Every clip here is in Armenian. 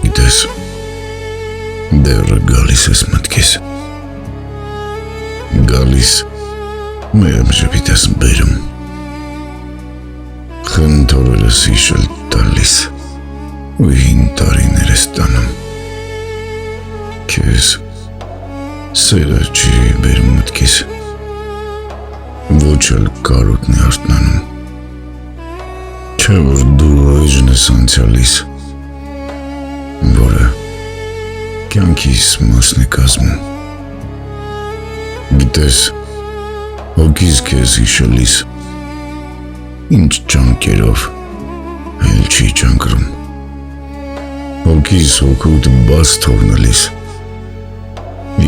Գիտես, դեռ գալիս ես մտքիս, գալիս մերմ ժպիտ ես բերում, խնդորելս հիշել տալիս ու հին տարիներ ես տանում, քեզ սերը չի բերում մտքիս, ոչ էլ կարոտն է արթնանում, չէ որ դու էժն ես անցյալիս, որը կյանքիս մասն է կազմում, գիտես, հոգիս քեզ հիշելիս, ինչ ճանկերով էլ չի ճանկրում, հոգիս հոգուտ բաց թողնելիս,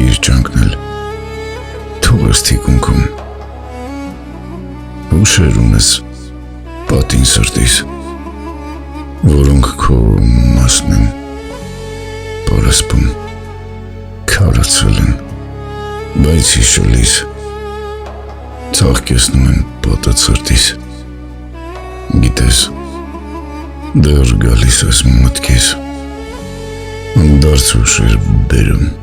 իր ճանկնել թող ես թիկունքում, հուշեր ունես պատին սրտիս, որոնք քո մասն են, պարասպում, քարացել են, բայց հիշելիս, ծաղկեսնում են պատդ սրտիս, գիտես, դեռ գալիս ես մտքիս, անդարձ հուշեր բերում,